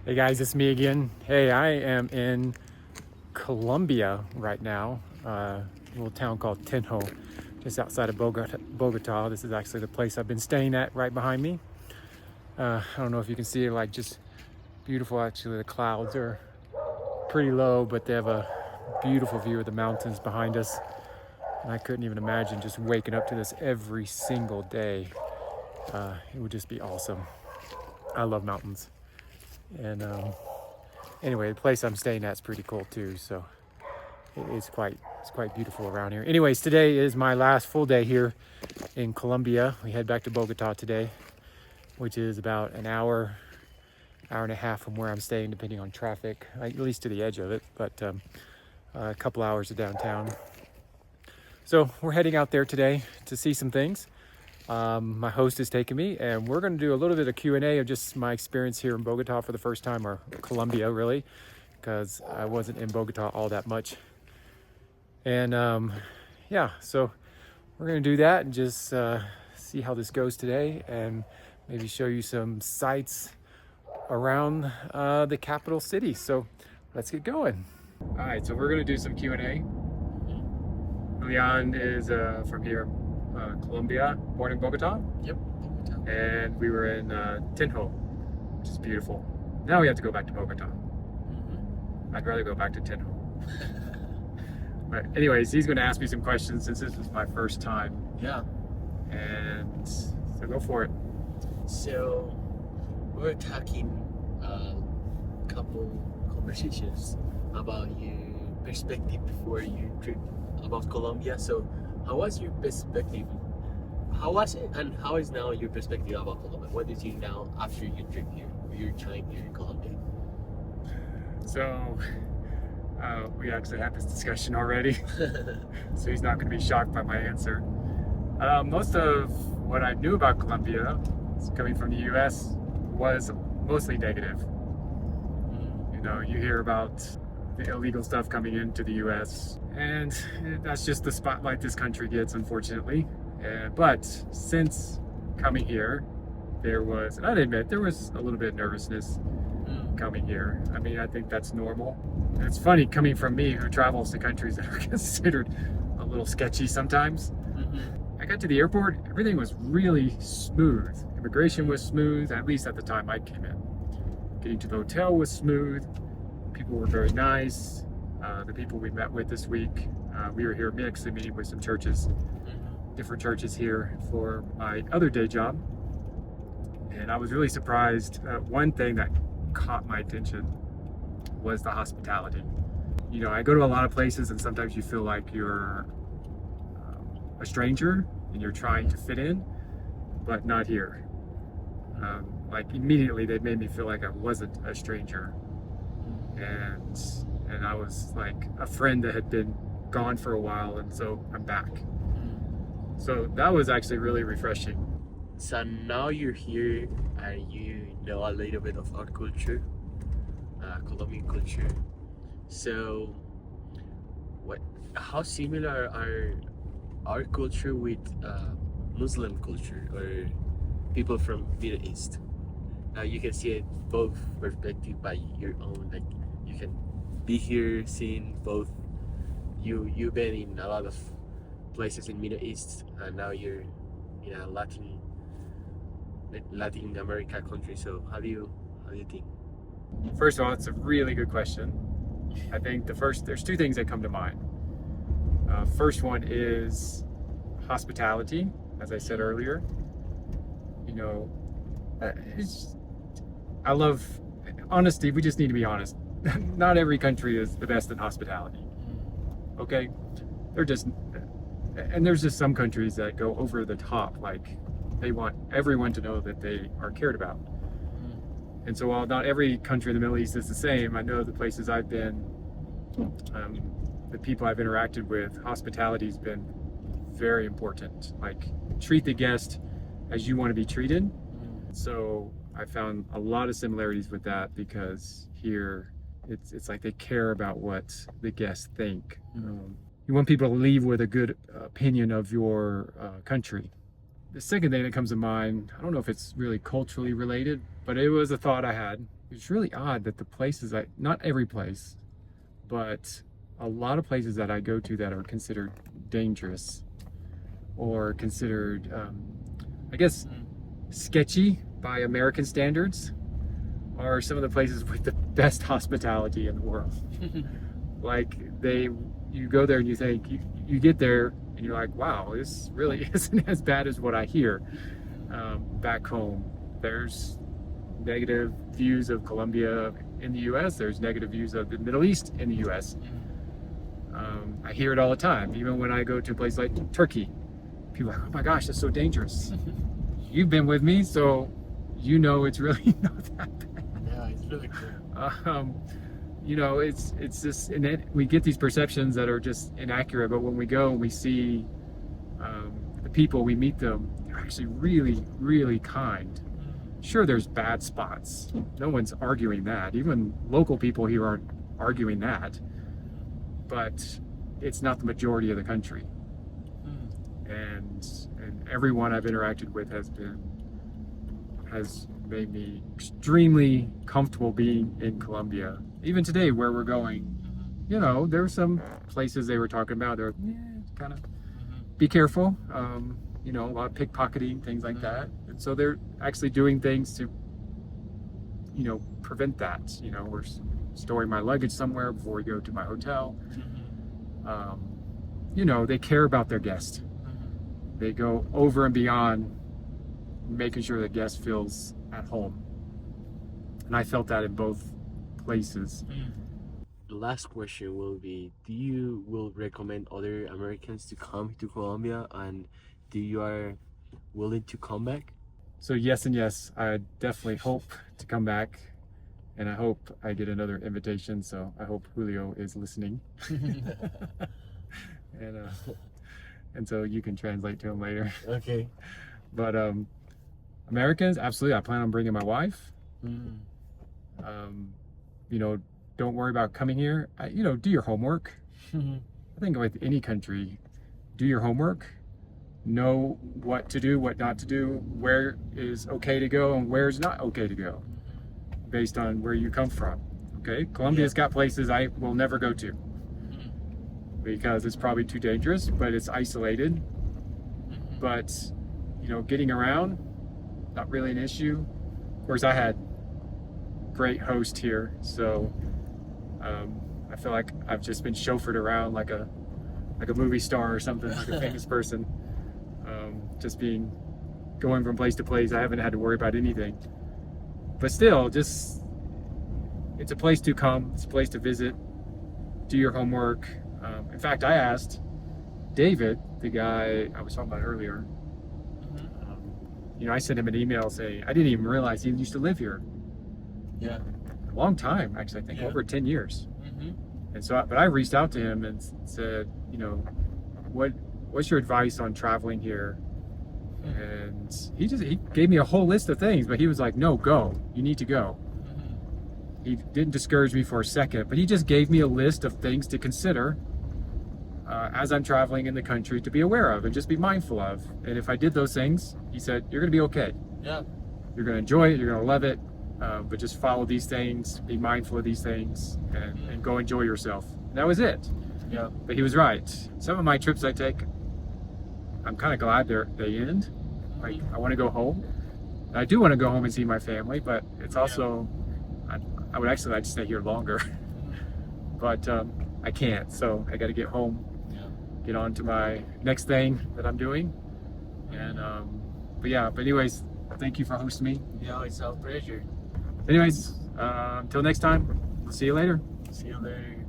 Hey guys, it's me again. Hey, I am in Colombia right now, a little town called Tenjo, just outside of Bogota. This is actually the place I've been staying at right behind me. I don't know if you can see it, like just beautiful. Actually, the clouds are pretty low, but they have a beautiful view of the mountains behind us. And I couldn't even imagine just waking up to this every single day. It would just be awesome. I love mountains. And anyway, the place I'm staying at is pretty cool too. So it's quite beautiful around here. Anyways, today is my last full day here in Colombia. We head back to Bogota today, which is about an hour and a half from where I'm staying, depending on traffic, at least to the edge of it, but a couple hours to downtown. So we're heading out there today to see some things. My host is taking me, and we're going to do a little bit of Q&A of just my experience here in Bogota for the first time, or Colombia really, because I wasn't in Bogota all that much. And yeah, so we're going to do that and just see how this goes today, and maybe show you some sights around the capital city. So let's get going. All right, so we're going to do some Q&A. Leon is from here, Colombia, born in Bogota. Yep, Bogota. And we were in Tenjo, which is beautiful. Now we have to go back to Bogota. I'd rather go back to Tenjo. But anyways, he's going to ask me some questions since this was my first time. Yeah. And so go for it. So we're talking a couple conversations about your perspective before your trip about Colombia. So how was your perspective? How was it, and how is now your perspective about Colombia? What did you now after your trip here, your time here in Colombia? So we actually had this discussion already, so he's not going to be shocked by my answer. Most of what I knew about Colombia, coming from the U.S., was mostly negative. You know, you hear about the illegal stuff coming into the U.S., and that's just the spotlight this country gets, unfortunately. But since coming here, there was, and I'd admit, there was a little bit of nervousness coming here. I mean, I think that's normal. And it's funny coming from me, who travels to countries that are considered a little sketchy sometimes. I got to the airport, everything was really smooth. Immigration was smooth, at least at the time I came in. Getting to the hotel was smooth. People were very nice. The people we met with this week, we were here mixed, meeting with some churches, different churches here for my other day job. And I was really surprised. One thing that caught my attention was the hospitality. You know, I go to a lot of places and sometimes you feel like you're a stranger and you're trying to fit in, but not here. Like immediately they made me feel like I wasn't a stranger. And I was like a friend that had been gone for a while, and so I'm back. So that was actually really refreshing. So now you're here and you know a little bit of our culture, Colombian culture. So how similar are our culture with Muslim culture or people from Middle East? Now you can see it both perspective by your own, like you can be here seeing both. You've been in a lot of places in Middle East, and now you're in a Latin America country. So how do you think? First of all, it's a really good question. I think there's two things that come to mind. First one is hospitality, as I said earlier. You know, I love honesty. We just need to be honest. Not every country is the best in hospitality. Okay? There's just some countries that go over the top, like they want everyone to know that they are cared about. And so while not every country in the Middle East is the same, I know the places I've been, the people I've interacted with, hospitality's been very important. Like, treat the guest as you want to be treated. So I found a lot of similarities with that, because here it's like they care about what the guests think. You want people to leave with a good opinion of your country. The second thing that comes to mind, I don't know if it's really culturally related, but it was a thought I had it's really odd that the places not every place, but a lot of places that I go to that are considered dangerous or considered, I guess, sketchy by American standards are some of the places with the best hospitality in the world. Like you go there and you think, you get there and you're like, wow, this really isn't as bad as what I hear. Back home, there's negative views of Colombia in the US, there's negative views of the Middle East in the US. I hear it all the time, even when I go to a place like Turkey. People are like, oh my gosh, that's so dangerous. You've been with me, so you know it's really not that bad. Yeah, it's really cool. You know, it's just, and then we get these perceptions that are just inaccurate, but when we go and we see the people, we meet them, they're actually really, really kind. Sure, there's bad spots. No one's arguing that. Even local people here aren't arguing that. But it's not the majority of the country. And everyone I've interacted with has made me extremely comfortable being in Colombia. Even today, where we're going, you know, there were some places they were talking about. They're kind of be careful. You know, a lot of pickpocketing, things like that. And so they're actually doing things to, you know, prevent that. You know, we're storing my luggage somewhere before we go to my hotel. You know, they care about their guest. They go over and beyond making sure the guest feels at home. And I felt that in both places. The last question will be, do you will recommend other Americans to come to Colombia, and do you are willing to come back? So yes and yes, I definitely hope to come back, and I hope I get another invitation. So I hope Julio is listening. And so you can translate to him later. Okay. But Americans, absolutely. I plan on bringing my wife. You know, don't worry about coming here. You know, do your homework. I think with any country, do your homework. Know what to do, what not to do, where is okay to go and where is not okay to go, based on where you come from. Okay, Colombia's got places I will never go to because it's probably too dangerous, but it's isolated. But you know, getting around, not really an issue. Of course, I had great host here, so I feel like I've just been chauffeured around like a movie star or something, like a famous person. Just going from place to place, I haven't had to worry about anything. But still, just it's a place to come, it's a place to visit, do your homework. In fact, I asked David, the guy I was talking about earlier, you know, I sent him an email saying, I didn't even realize he used to live here. Yeah. A long time, actually, I think over 10 years. And so, but I reached out to him and said, you know, what's your advice on traveling here? And he gave me a whole list of things, but he was like, no, go, you need to go. He didn't discourage me for a second, but he just gave me a list of things to consider as I'm traveling in the country, to be aware of and just be mindful of. And if I did those things, he said, you're gonna be okay. Yeah. You're gonna enjoy it, you're gonna love it, but just follow these things, be mindful of these things, and go enjoy yourself. And that was it. Yeah. But he was right. Some of my trips I take, I'm kind of glad they end. Like, I want to go home. I do want to go home and see my family, but it's also, I would actually like to stay here longer. But I can't, so I got to get home, get on to my next thing that I'm doing. And but anyways, thank you for hosting me. Yeah, it's our pleasure. Anyways, until next time, see you later. See you later.